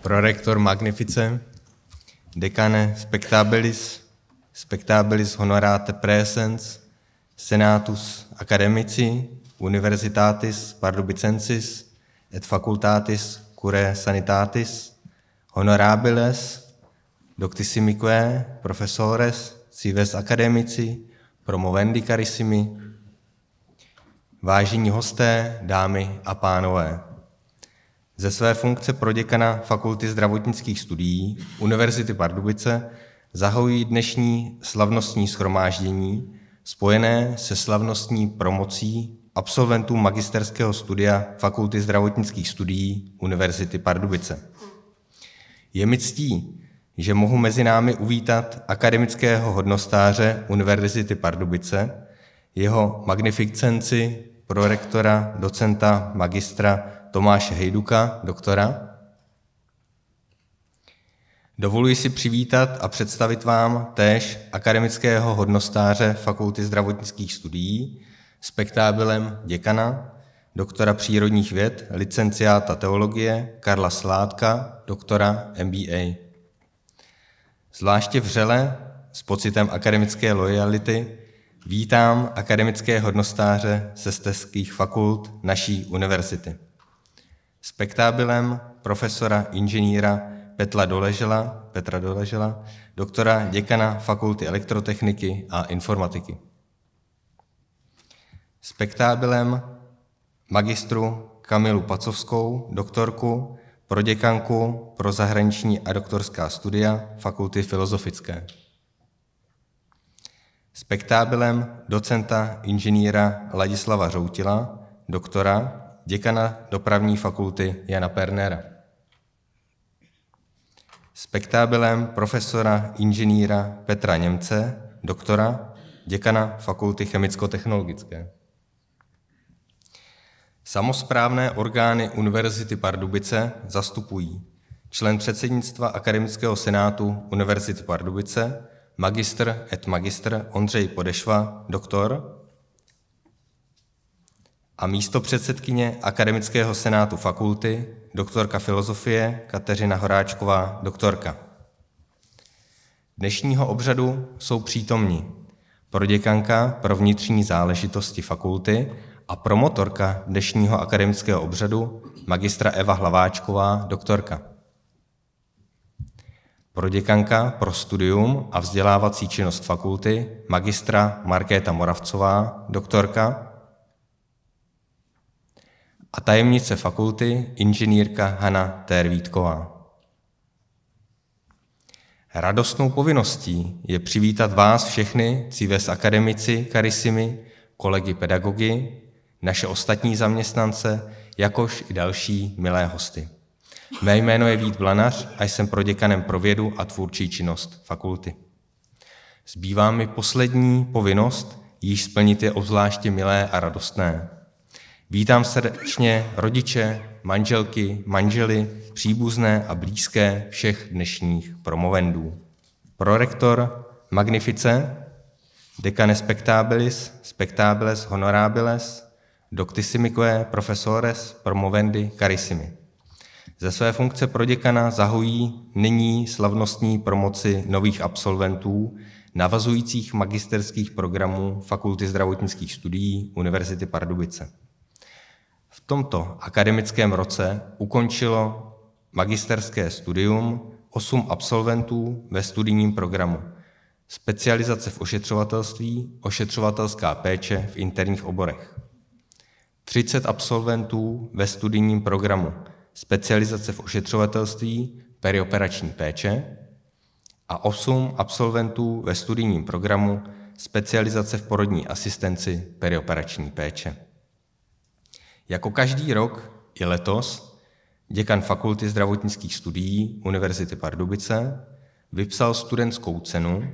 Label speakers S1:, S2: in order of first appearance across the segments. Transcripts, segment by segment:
S1: Prorektor Magnifice, Decane Spectabilis Honorate Praesens, Senatus Academici, Universitatis Pardubicensis, et Facultatis Curae Sanitatis, Honorabiles, Doctissimique Professores, Cives Academici, Promovendi Carissimi, vážení hosté, dámy a pánové. Ze své funkce proděkana Fakulty zdravotnických studií Univerzity Pardubice zahajují dnešní slavnostní shromáždění spojené se slavnostní promocí absolventů magisterského studia Fakulty zdravotnických studií Univerzity Pardubice. Je mi ctí, že mohu mezi námi uvítat akademického hodnostáře Univerzity Pardubice, jeho magnificenci, prorektora, docenta, magistra Tomáše Hejduka, doktora. Dovoluji si přivítat a představit vám též akademického hodnostáře Fakulty zdravotnických studií, spektábilem děkana, doktora přírodních věd, licenciáta teologie Karla Sládka, doktora MBA. Zvláště vřele, s pocitem akademické lojality, vítám akademické hodnostáře sesteřských fakult naší univerzity. Spektábilem profesora inženýra Petra Doležela, doktora děkana Fakulty elektrotechniky a informatiky. Spektábilem magistru Kamilu Pacovskou, doktorku, proděkanku pro zahraniční a doktorská studia Fakulty filozofické. Spektábilem docenta inženýra Ladislava Řoutila, doktora, děkana dopravní fakulty Jana Pernera. Spektábilem profesora inženýra Petra Němce, doktora, děkana Fakulty chemicko-technologické. Samosprávné orgány Univerzity Pardubice zastupují člen předsednictva Akademického senátu Univerzity Pardubice, magistr et magistr Ondřej Podešva, doktor, a místopředsedkyně Akademického senátu fakulty, doktorka filozofie Kateřina Horáčková, doktorka. Dnešního obřadu jsou přítomni proděkanka pro vnitřní záležitosti fakulty a promotorka dnešního akademického obřadu, magistra Eva Hlaváčková, doktorka. Proděkanka pro studium a vzdělávací činnost fakulty, magistra Markéta Moravcová, doktorka. A tajemnice fakulty, inženýrka Hana Tervítková. Radostnou povinností je přivítat vás všechny, cives academici carissimi, kolegy pedagogy, naše ostatní zaměstnance, jakož i další milé hosty. Mé jméno je Vít Blanař a jsem proděkanem pro vědu a tvůrčí činnost fakulty. Zbývá mi poslední povinnost, již splnit je obzvláště milé a radostné. Vítám srdečně rodiče, manželky, manžely, příbuzné a blízké všech dnešních promovendů. Prorektor Magnifice, Decane Spectabilis Honorabiles, Doctissimique Professores Promovendi Carissimi. Ze své funkce proděkana zahojí nyní slavnostní promoci nových absolventů navazujících magisterských programů Fakulty zdravotnických studií Univerzity Pardubice. V tomto akademickém roce ukončilo magisterské studium 8 absolventů ve studijním programu specializace v ošetřovatelství, ošetřovatelská péče v interních oborech. 30 absolventů ve studijním programu specializace v ošetřovatelství, perioperační péče a 8 absolventů ve studijním programu specializace v porodní asistenci, perioperační péče. Jako každý rok i letos děkan Fakulty zdravotnických studií Univerzity Pardubice vypsal studentskou cenu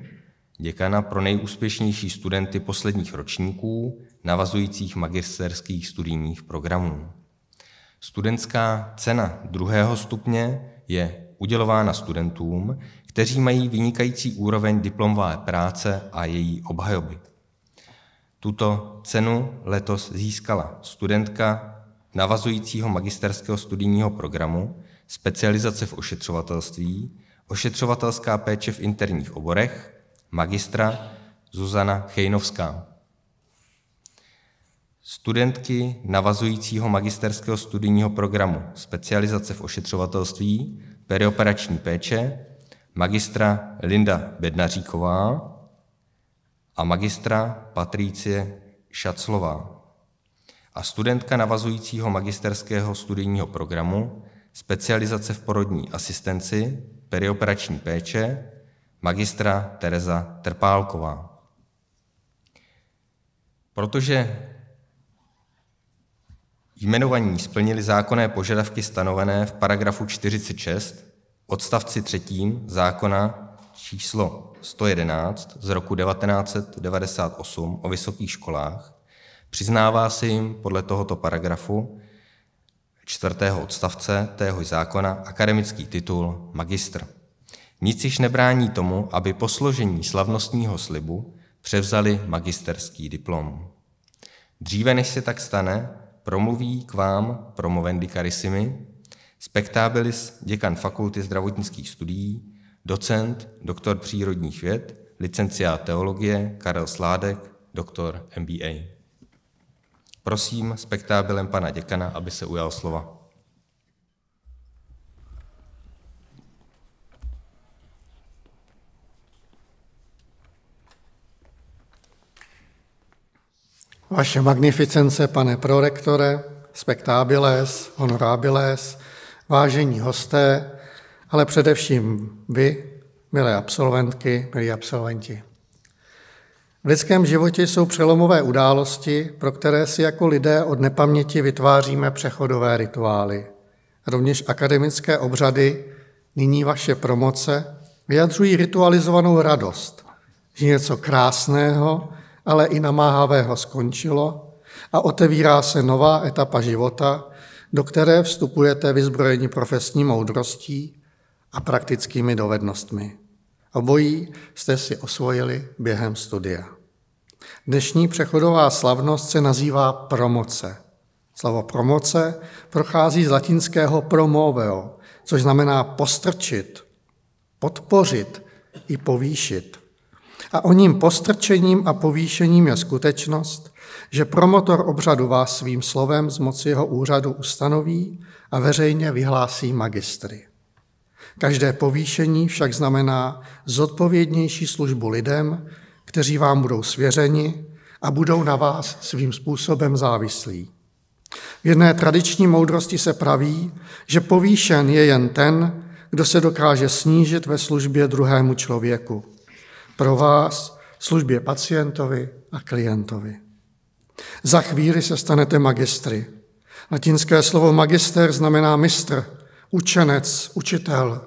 S1: děkana pro nejúspěšnější studenty posledních ročníků navazujících magisterských studijních programů. Studentská cena 2. stupně je udělována studentům, kteří mají vynikající úroveň diplomové práce a její obhajoby. Tuto cenu letos získala studentka navazujícího magisterského studijního programu specializace v ošetřovatelství, ošetřovatelská péče v interních oborech, magistra Zuzana Chejnovská. Studentky navazujícího magisterského studijního programu specializace v ošetřovatelství, perioperační péče, magistra Linda Bednaříková a magistra Patricie Šaclová. A studentka navazujícího magisterského studijního programu specializace v porodní asistenci, perioperační péče, magistra Tereza Trpálková. Protože jmenovaní splnili zákonné požadavky stanovené v paragrafu 46 odstavci 3. zákona číslo 111 z roku 1998 o vysokých školách, přiznává se jim podle tohoto paragrafu 4. odstavce téhož zákona akademický titul magistr. Nic již nebrání tomu, aby po složení slavnostního slibu převzali magisterský diplom. Dříve než se tak stane, promluví k vám promovendi carissimi, spectabilis děkan Fakulty zdravotnických studií, docent, doktor přírodních věd, licenciát teologie Karel Sládek, doktor MBA. Prosím spektábilem pana děkana, aby se ujal slova.
S2: Vaše magnificence, pane prorektore, spectabiles, honorabiles, vážení hosté, ale především vy, milé absolventky, milí absolventi. V lidském životě jsou přelomové události, pro které si jako lidé od nepaměti vytváříme přechodové rituály. Rovněž akademické obřady, nyní vaše promoce, vyjadřují ritualizovanou radost, že něco krásného, ale i namáhavého skončilo a otevírá se nová etapa života, do které vstupujete vyzbrojeni profesní moudrostí a praktickými dovednostmi. Obojí jste si osvojili během studia. Dnešní přechodová slavnost se nazývá promoce. Slovo promoce prochází z latinského promoveo, což znamená postrčit, podpořit i povýšit. A oním postrčením a povýšením je skutečnost, že promotor obřadu vás svým slovem z moci jeho úřadu ustanoví a veřejně vyhlásí magistry. Každé povýšení však znamená zodpovědnější službu lidem, kteří vám budou svěřeni a budou na vás svým způsobem závislí. V jedné tradiční moudrosti se praví, že povýšen je jen ten, kdo se dokáže snížit ve službě druhému člověku. Pro vás službě pacientovi a klientovi. Za chvíli se stanete magistry. Latinské slovo magister znamená mistr, učenec, učitel,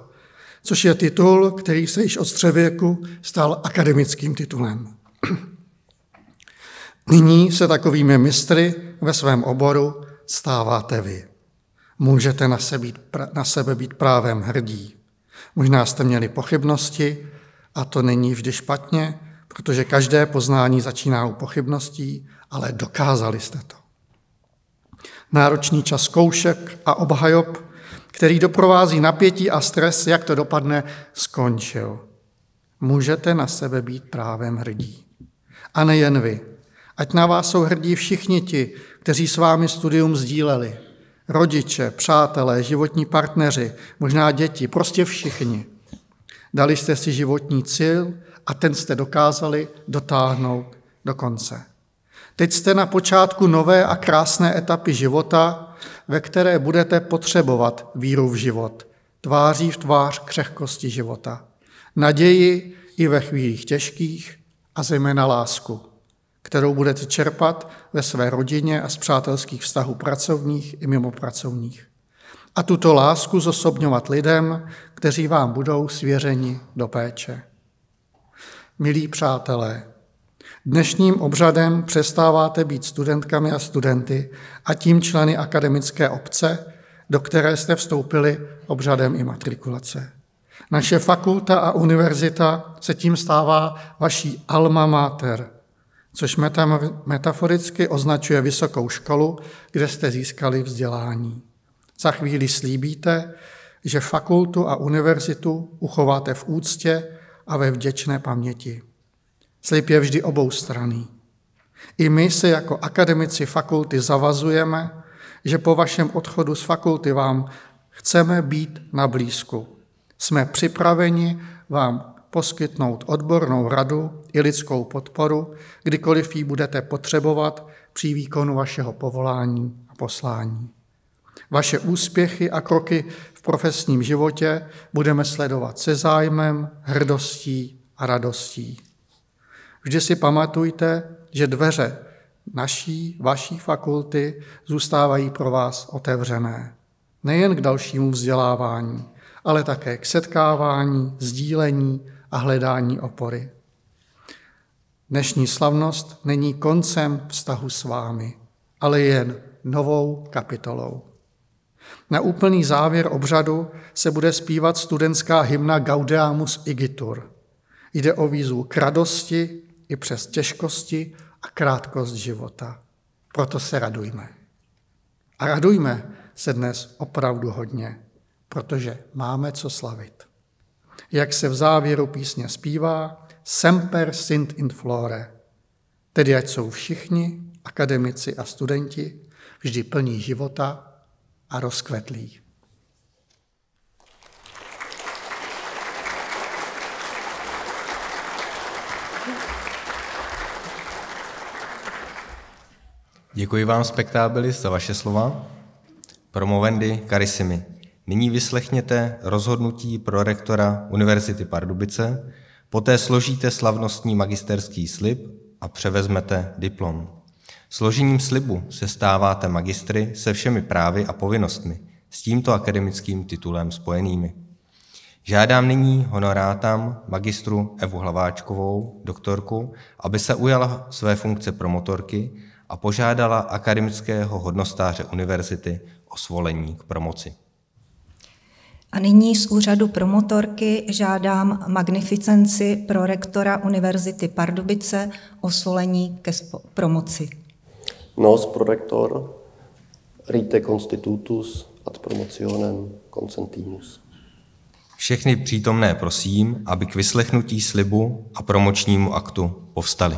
S2: což je titul, který se již od středověku stal akademickým titulem. Nyní se takovými mistry ve svém oboru stáváte vy. Můžete na sebe být právem hrdí. Možná jste měli pochybnosti, a to není vždy špatně, protože každé poznání začíná u pochybností, ale dokázali jste to. Náročný čas zkoušek a obhajob, který doprovází napětí a stres, jak to dopadne, skončil. Můžete na sebe být právem hrdí. A nejen vy. Ať na vás jsou hrdí všichni ti, kteří s vámi studium sdíleli. Rodiče, přátelé, životní partneři, možná děti, prostě všichni. Dali jste si životní cíl a ten jste dokázali dotáhnout do konce. Teď jste na počátku nové a krásné etapy života, ve které budete potřebovat víru v život, tváří v tvář křehkosti života, naději i ve chvílích těžkých a zejména lásku, kterou budete čerpat ve své rodině a z přátelských vztahů pracovních i mimopracovních. A tuto lásku zosobňovat lidem, kteří vám budou svěřeni do péče. Milí přátelé, dnešním obřadem přestáváte být studentkami a studenty a tím členy akademické obce, do které jste vstoupili obřadem imatrikulace. Naše fakulta a univerzita se tím stává vaší alma mater, což metaforicky označuje vysokou školu, kde jste získali vzdělání. Za chvíli slíbíte, že fakultu a univerzitu uchováte v úctě a ve vděčné paměti. Slib je vždy oboustranný. I my se jako akademici fakulty zavazujeme, že po vašem odchodu z fakulty vám chceme být na blízku. Jsme připraveni vám poskytnout odbornou radu i lidskou podporu, kdykoliv ji budete potřebovat při výkonu vašeho povolání a poslání. Vaše úspěchy a kroky v profesním životě budeme sledovat se zájmem, hrdostí a radostí. Vždy si pamatujte, že dveře vaší fakulty zůstávají pro vás otevřené. Nejen k dalšímu vzdělávání, ale také k setkávání, sdílení a hledání opory. Dnešní slavnost není koncem vztahu s vámi, ale jen novou kapitolou. Na úplný závěr obřadu se bude zpívat studentská hymna Gaudeamus igitur. Jde o výzvu k radosti i přes těžkosti a krátkost života. Proto se radujme. A radujme se dnes opravdu hodně, protože máme co slavit. Jak se v závěru písně zpívá, semper sint in flore, tedy ať jsou všichni, akademici a studenti, vždy plní života a rozkvetlí.
S1: Děkuji vám, spektábilis, za vaše slova. Promovendi carissimi, nyní vyslechněte rozhodnutí prorektora Univerzity Pardubice, poté složíte slavnostní magisterský slib a převezmete diplom. Složením slibu se stáváte magistry se všemi právy a povinnostmi, s tímto akademickým titulem spojenými. Žádám nyní honorátam magistru Evu Hlaváčkovou, doktorku, aby se ujala své funkce promotorky a požádala akademického hodnostáře univerzity o svolení k promoci.
S3: A nyní z úřadu promotorky žádám magnificenci prorektora Univerzity Pardubice o svolení ke promoci.
S4: Nos prorektor rite constitutus ad promotionem consentimus.
S1: Všechny přítomné prosím, aby k vyslechnutí slibu a promočnímu aktu povstali.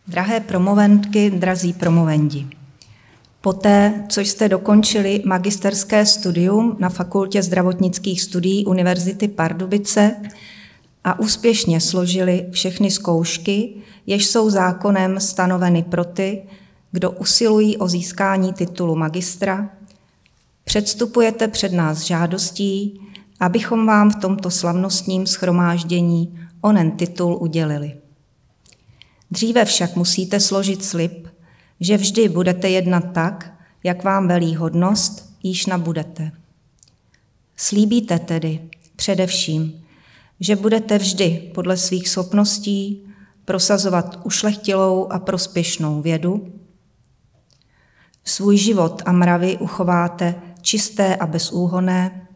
S3: Drahé promoventky, drazí promovendi, poté, co jste dokončili magisterské studium na Fakultě zdravotnických studií Univerzity Pardubice a úspěšně složili všechny zkoušky, jež jsou zákonem stanoveny pro ty, kdo usilují o získání titulu magistra, předstupujete před nás žádostí, abychom vám v tomto slavnostním shromáždění onen titul udělili. Dříve však musíte složit slib, že vždy budete jednat tak, jak vám velí hodnost, jíž nabudete. Slíbíte tedy především, že budete vždy podle svých schopností prosazovat ušlechtilou a prospěšnou vědu, svůj život a mravy uchováte čisté a bezúhonné,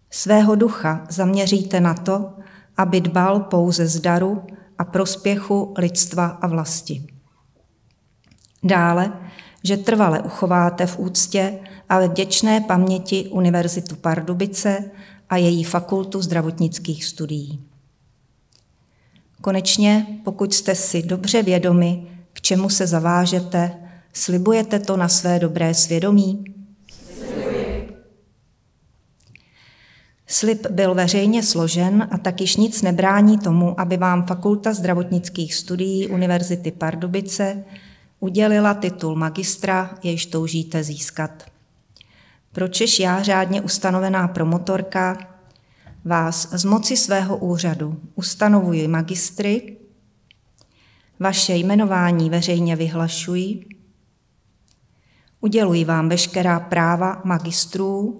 S3: svého ducha zaměříte na to, aby dbal pouze z daru a prospěchu lidstva a vlasti. Dále, že trvale uchováte v úctě a ve vděčné paměti Univerzitu Pardubice a její Fakultu zdravotnických studií. Konečně, pokud jste si dobře vědomi, k čemu se zavážete, slibujete to na své dobré svědomí? Slib byl veřejně složen a tak již nic nebrání tomu, aby vám Fakulta zdravotnických studií Univerzity Pardubice udělila titul magistra, jejž toužíte získat. Pročež já, řádně ustanovená promotorka, vás z moci svého úřadu ustanovuji magistry, vaše jmenování veřejně vyhlašuji, uděluji vám veškerá práva magistrů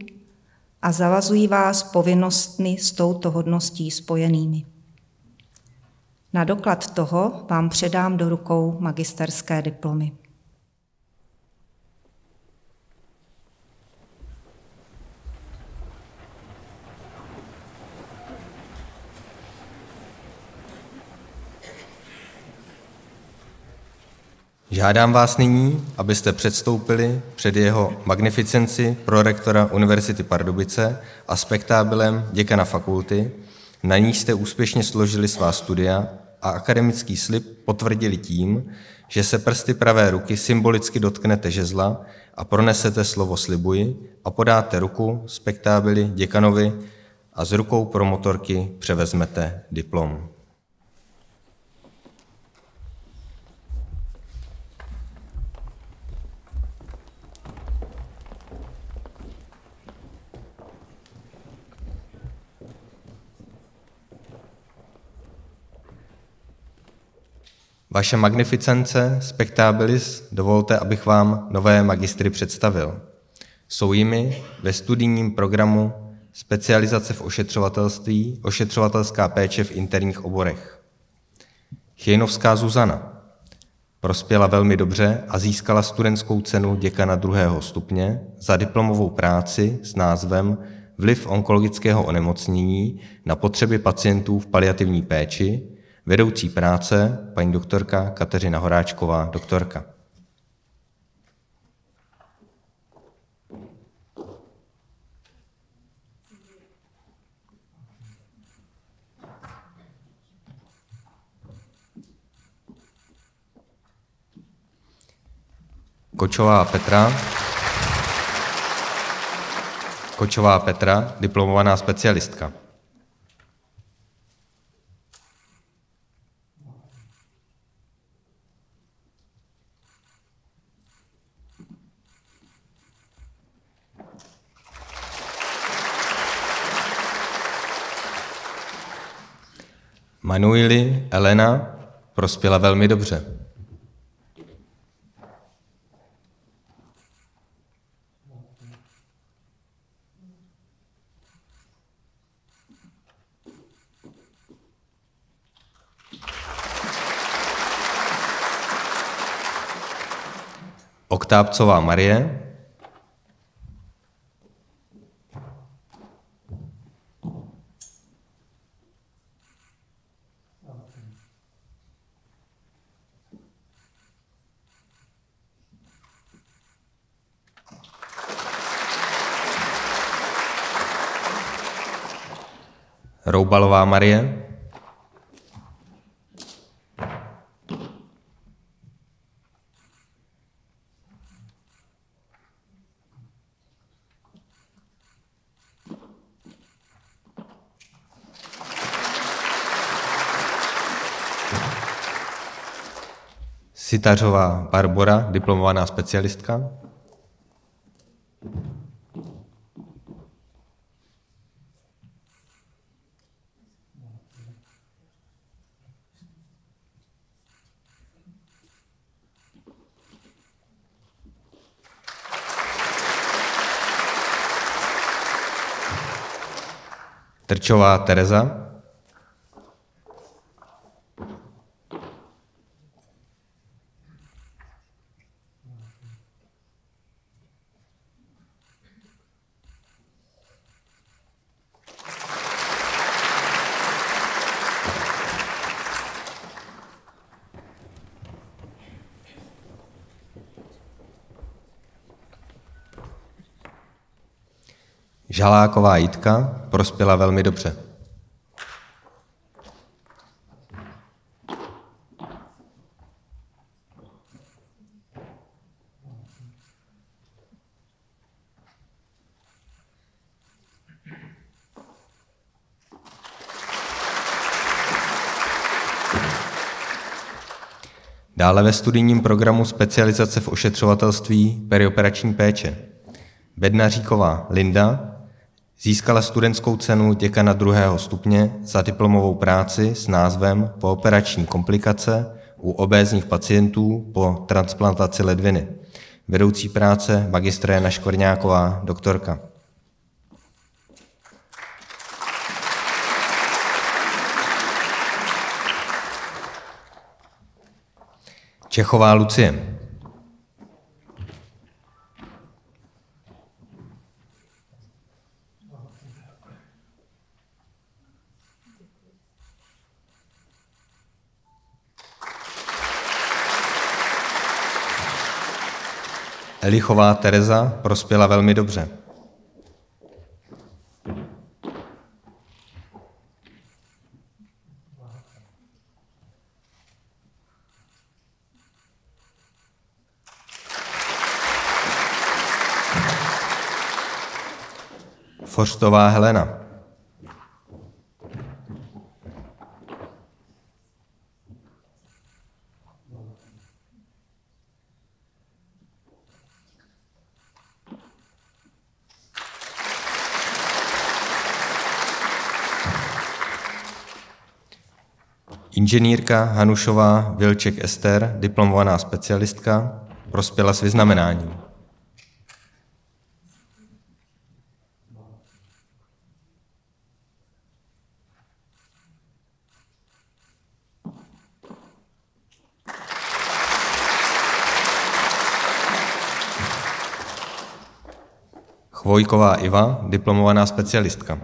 S3: a zavazují vás povinnostmi s touto hodností spojenými. Na doklad toho vám předám do rukou magisterské diplomy.
S1: Žádám vás nyní, abyste předstoupili před jeho magnificenci prorektora Univerzity Pardubice a spektábilem děkana fakulty, na níž jste úspěšně složili svá studia a akademický slib potvrdili tím, že se prsty pravé ruky symbolicky dotknete žezla a pronesete slovo slibuji a podáte ruku spektábili děkanovi a z rukou promotorky převezmete diplom. Vaše magnificence spectabilis, dovolte, abych vám nové magistry představil. Jsou jimi ve studijním programu specializace v ošetřovatelství, ošetřovatelská péče v interních oborech. Chejnovská Zuzana prospěla velmi dobře a získala studentskou cenu děkana 2. stupně za diplomovou práci s názvem Vliv onkologického onemocnění na potřeby pacientů v paliativní péči, vedoucí práce paní doktorka Kateřina Horáčková, doktorka. Kočová Petra, diplomovaná specialistka. Manuili Elena prospěla velmi dobře. Oktábcová Marie, Roubalová Marie, Sitařová Barbora, diplomovaná specialistka, Trčová Tereza, Žaláková Jitka prospěla velmi dobře. Dále ve studijním programu specializace v ošetřovatelství perioperační péče. Bednaříková Linda získala studentskou cenu děkana 2. stupně za diplomovou práci s názvem Pooperační komplikace u obézních pacientů po transplantaci ledviny. Vedoucí práce magistra Jana Škvrňáková, doktorka. Čechová Lucie. Elichová Tereza prospěla velmi dobře. Forštová Helena. Inženýrka Hanušová Vilček Ester, diplomovaná specialistka, prospěla s vyznamenáním. Chvojková Iva, diplomovaná specialistka.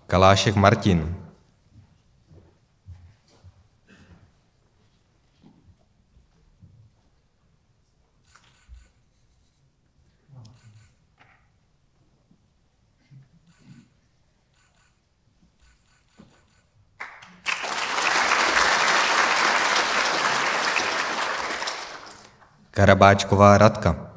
S1: Kalášek Martin. Karabáčková Radka.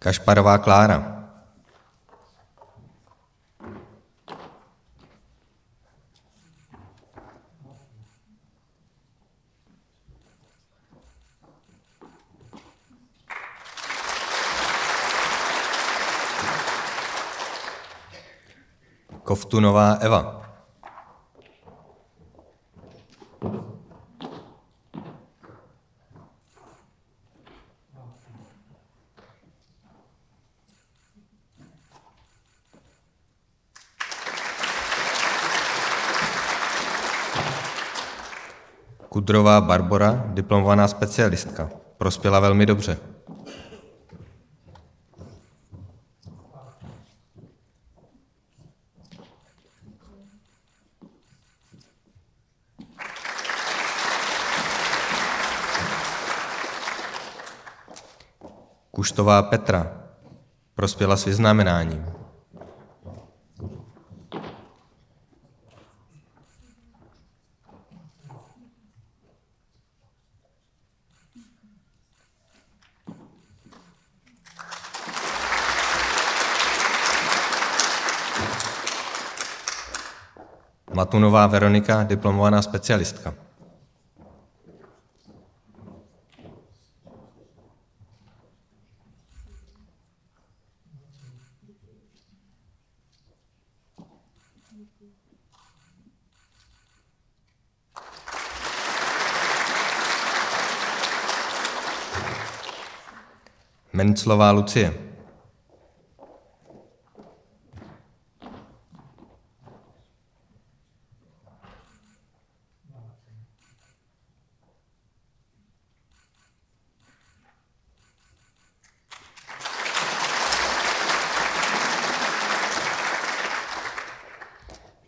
S1: Kašparová Klára. Kovtunová Eva. Kudrová Barbora, diplomovaná specialistka, prospěla velmi dobře. Kuštová Petra, prospěla s vyznamenáním. Matunová Veronika, diplomovaná specialistka. Menclová Lucie.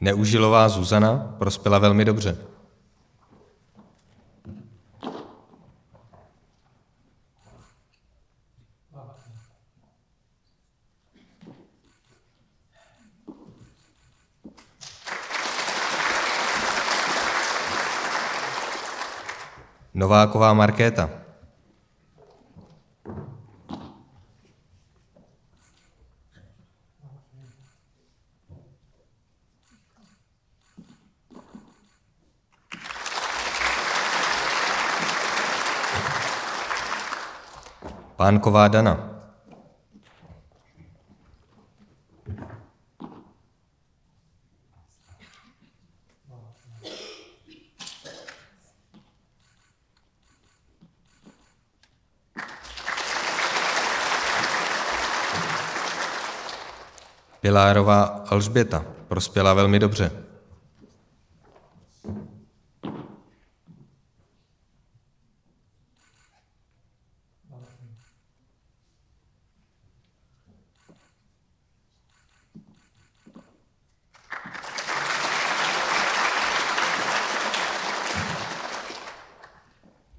S1: Neužilová Zuzana prospěla velmi dobře. Nováková Markéta. Pánková Dana. Pilárová Alžběta prospěla velmi dobře.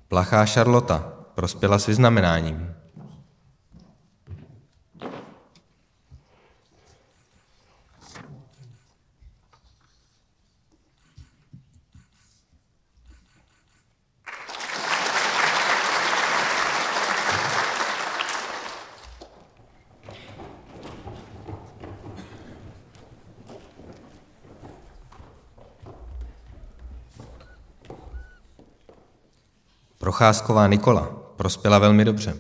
S1: Plachá Šarlota prospěla s vyznamenáním. Procházková Nikola prospěla velmi dobře.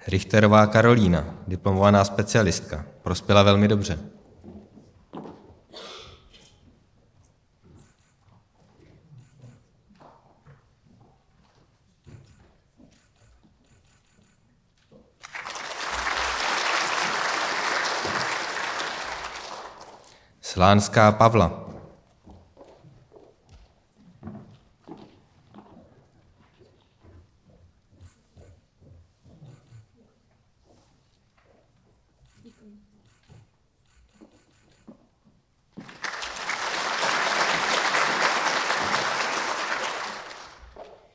S1: Richterová Karolína, diplomovaná specialistka, prospěla velmi dobře. Slánská Pavla.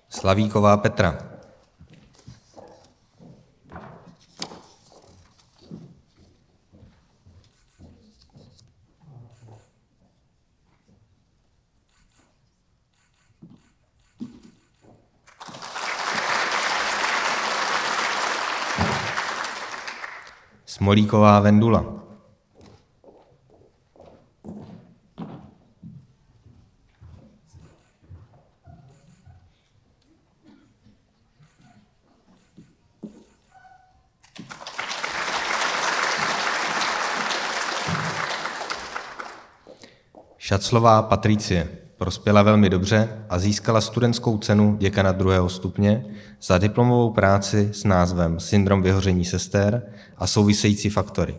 S1: Slavíková Petra. Smolíková Vendula. Šaclová Patricie prospěla velmi dobře a získala studentskou cenu děkana 2. stupně za diplomovou práci s názvem Syndrom vyhoření sester a související faktory.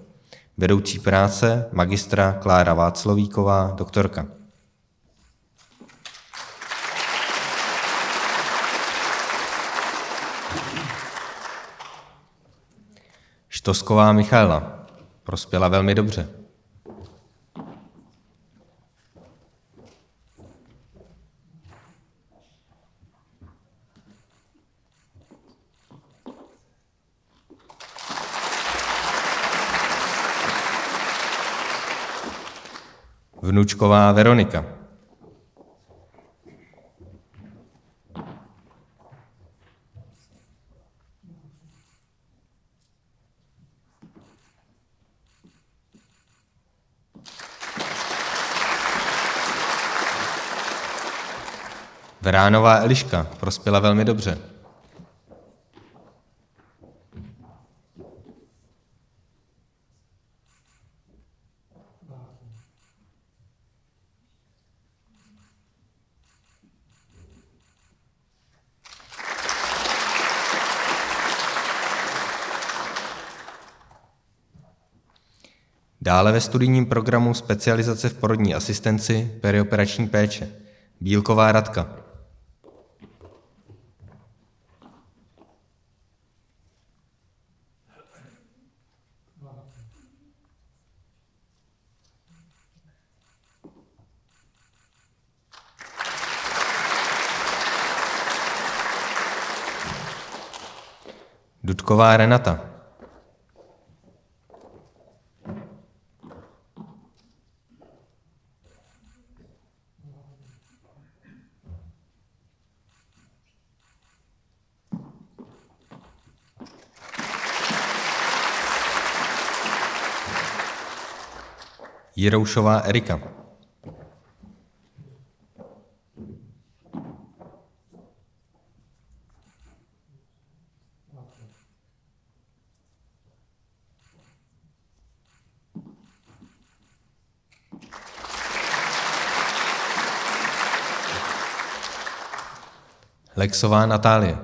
S1: Vedoucí práce magistra Klára Václavíková, doktorka. Štosková Michaela prospěla velmi dobře. Vnučková Veronika. Vránová Eliška prospěla velmi dobře. Dále ve studijním programu specializace v porodní asistenci perioperační péče. Bílková Radka. Dudková Renata. Jiroušová Erika. Lexová Natálie.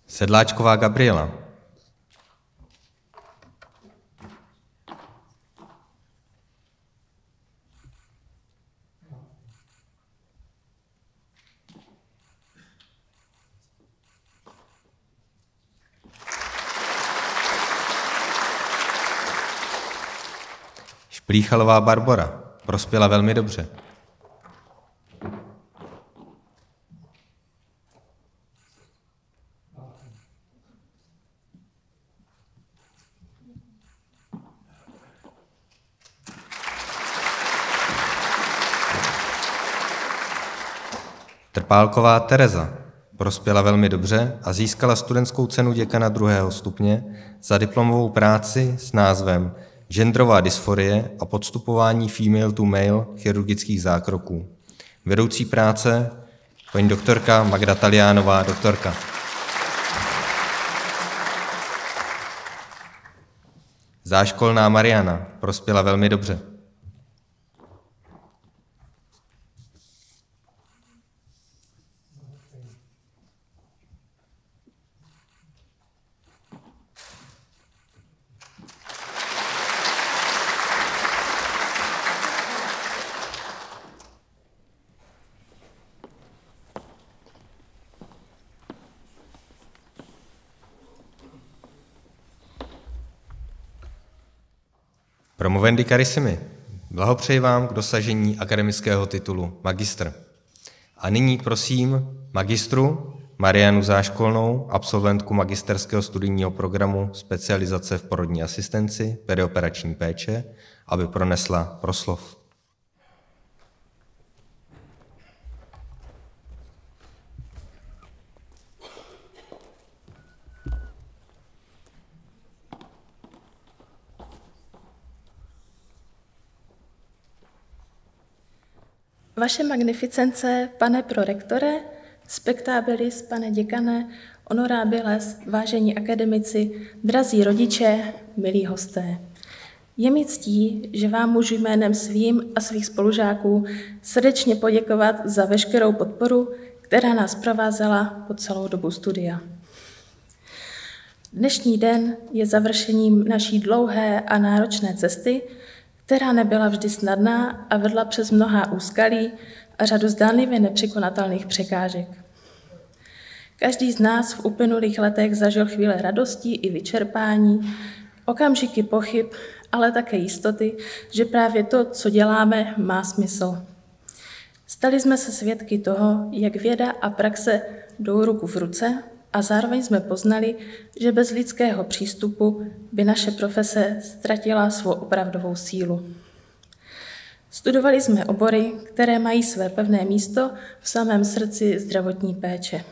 S1: Sedláčková Gabriela. Šplíchalová Barbora. Prospěla velmi dobře. Trpálková Tereza prospěla velmi dobře a získala studentskou cenu děkana 2. stupně za diplomovou práci s názvem Genderová dysforie a podstupování female to male chirurgických zákroků. Vedoucí práce paní doktorka Magda Taliánová, doktorka. Záškolná Mariana prospěla velmi dobře. Promovendi carissimi, blahopřeji vám k dosažení akademického titulu magistr. A nyní prosím magistru Marianu Záškolnou, absolventku magisterského studijního programu specializace v porodní asistenci, perioperační péče, aby pronesla proslov.
S5: Vaše magnificence, pane prorektore, spectabilis, pane děkane, honorabiles, vážení akademici, drazí rodiče, milí hosté. Je mi ctí, že vám můžu jménem svým a svých spolužáků srdečně poděkovat za veškerou podporu, která nás provázela po celou dobu studia. Dnešní den je završením naší dlouhé a náročné cesty, která nebyla vždy snadná a vedla přes mnohá úskalí a řadu zdánlivě nepřekonatelných překážek. Každý z nás v uplynulých letech zažil chvíle radosti i vyčerpání, okamžiky pochyb, ale také jistoty, že právě to, co děláme, má smysl. Stali jsme se svědky toho, jak věda a praxe jdou ruku v ruce, a zároveň jsme poznali, že bez lidského přístupu by naše profese ztratila svou opravdovou sílu. Studovali jsme obory, které mají své pevné místo v samém srdci zdravotní péče.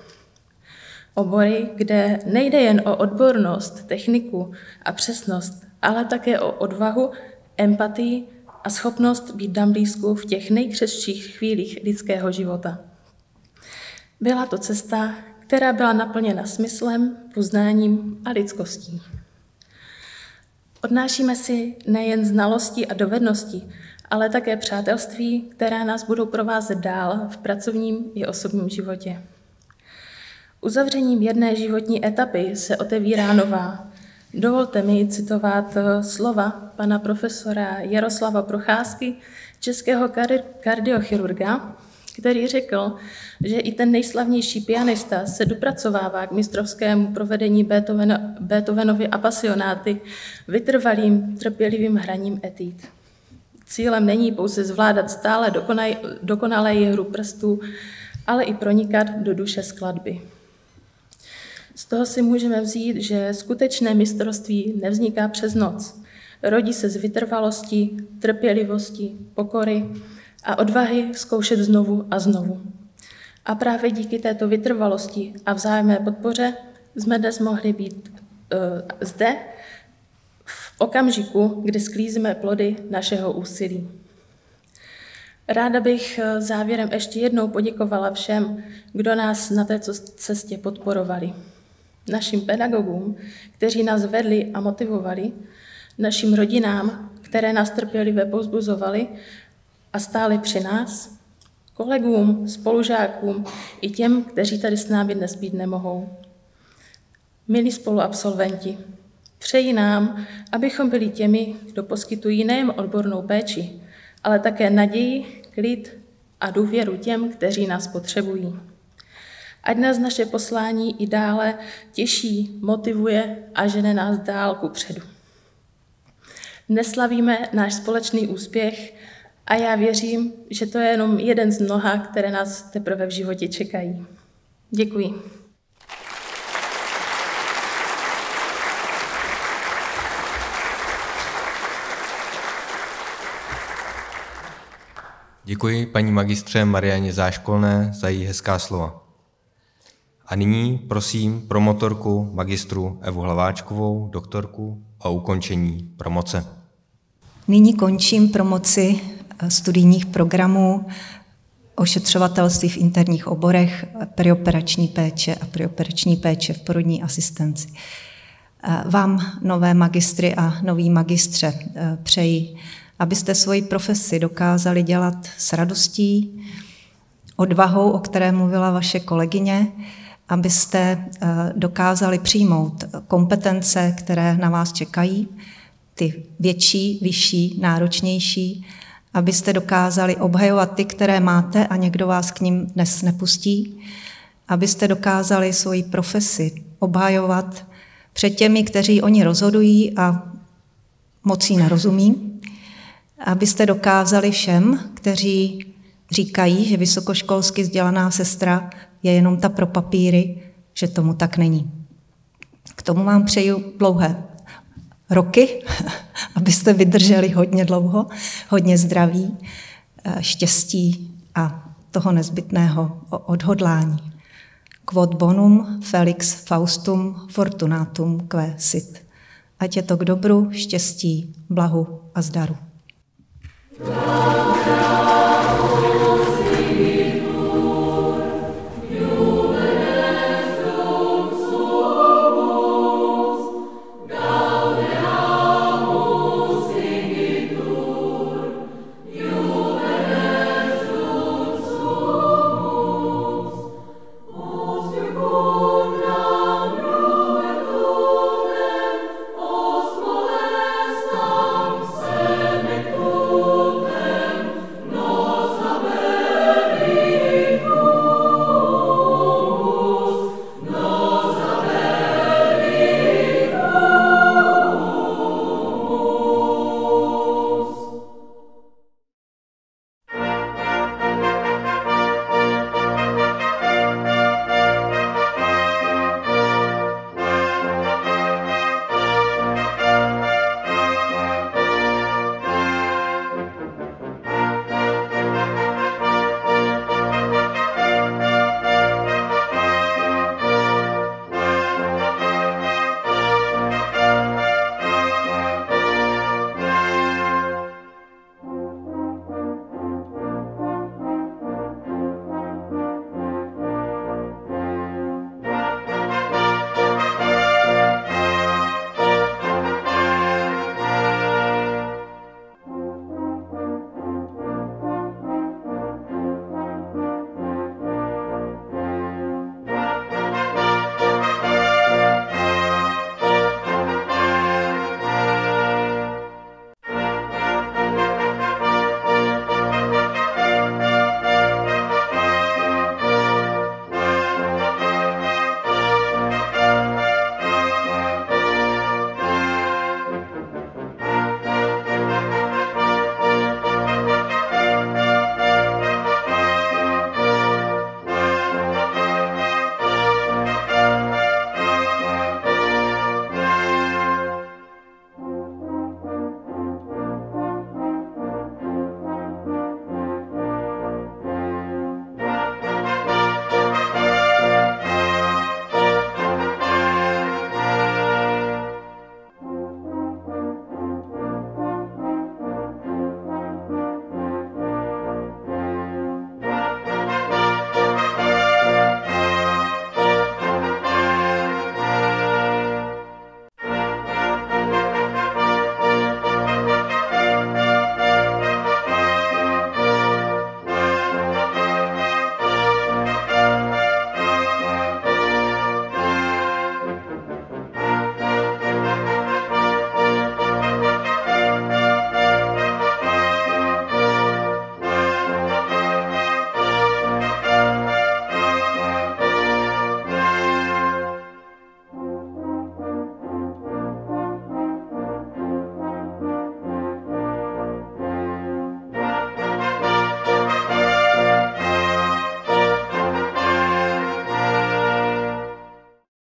S5: Obory, kde nejde jen o odbornost, techniku a přesnost, ale také o odvahu, empatii a schopnost být tam blízku v těch nejkřehčích chvílích lidského života. Byla to cesta, která byla naplněna smyslem, poznáním a lidskostí. Odnášíme si nejen znalosti a dovednosti, ale také přátelství, která nás budou provázet dál v pracovním i osobním životě. Uzavřením jedné životní etapy se otevírá nová. Dovolte mi citovat slova pana profesora Jaroslava Procházky, českého kardiochirurga, který řekl, že i ten nejslavnější pianista se dopracovává k mistrovskému provedení Beethovenovy apasionáty vytrvalým, trpělivým hraním etýd. Cílem není pouze zvládat stále dokonalé hru prstů, ale i pronikat do duše skladby. Z toho si můžeme vzít, že skutečné mistrovství nevzniká přes noc. Rodí se z vytrvalosti, trpělivosti, pokory a odvahy zkoušet znovu a znovu. A právě díky této vytrvalosti a vzájemné podpoře jsme dnes mohli být zde v okamžiku, kdy sklízíme plody našeho úsilí. Ráda bych závěrem ještě jednou poděkovala všem, kdo nás na této cestě podporovali. Našim pedagogům, kteří nás vedli a motivovali, našim rodinám, které nás trpělivě povzbuzovali a stáli při nás, kolegům, spolužákům i těm, kteří tady s námi dnes být nemohou. Milí spoluabsolventi, přeji nám, abychom byli těmi, kdo poskytují nejen odbornou péči, ale také naději, klid a důvěru těm, kteří nás potřebují. Ať nás naše poslání i dále těší, motivuje a žene nás dál kupředu. Dnes slavíme náš společný úspěch a já věřím, že to je jenom jeden z mnoha, které nás teprve v životě čekají. Děkuji.
S1: Děkuji paní magistře Marianě Záškolné za její hezká slova. A nyní prosím promotorku magistru Evu Hlaváčkovou, doktorku, o ukončení promoce.
S3: Nyní končím promoci studijních programů ošetřovatelství v interních oborech, perioperační péče a perioperační péče v porodní asistenci. Vám, nové magistry a noví magistře, přeji, abyste svoji profesi dokázali dělat s radostí, odvahou, o které mluvila vaše kolegyně, abyste dokázali přijmout kompetence, které na vás čekají, ty větší, vyšší, náročnější, abyste dokázali obhajovat ty, které máte a někdo vás k ním dnes nepustí, abyste dokázali svoji profesi obhajovat před těmi, kteří o ní rozhodují a moc jí nerozumí, abyste dokázali všem, kteří říkají, že vysokoškolsky vzdělaná sestra je jenom ta pro papíry, že tomu tak není. K tomu vám přeju dlouhé roky, abyste vydrželi hodně dlouho, hodně zdraví, štěstí a toho nezbytného odhodlání. Quod bonum felix faustum fortunatum que sit. Ať je to k dobru, štěstí, blahu a zdaru.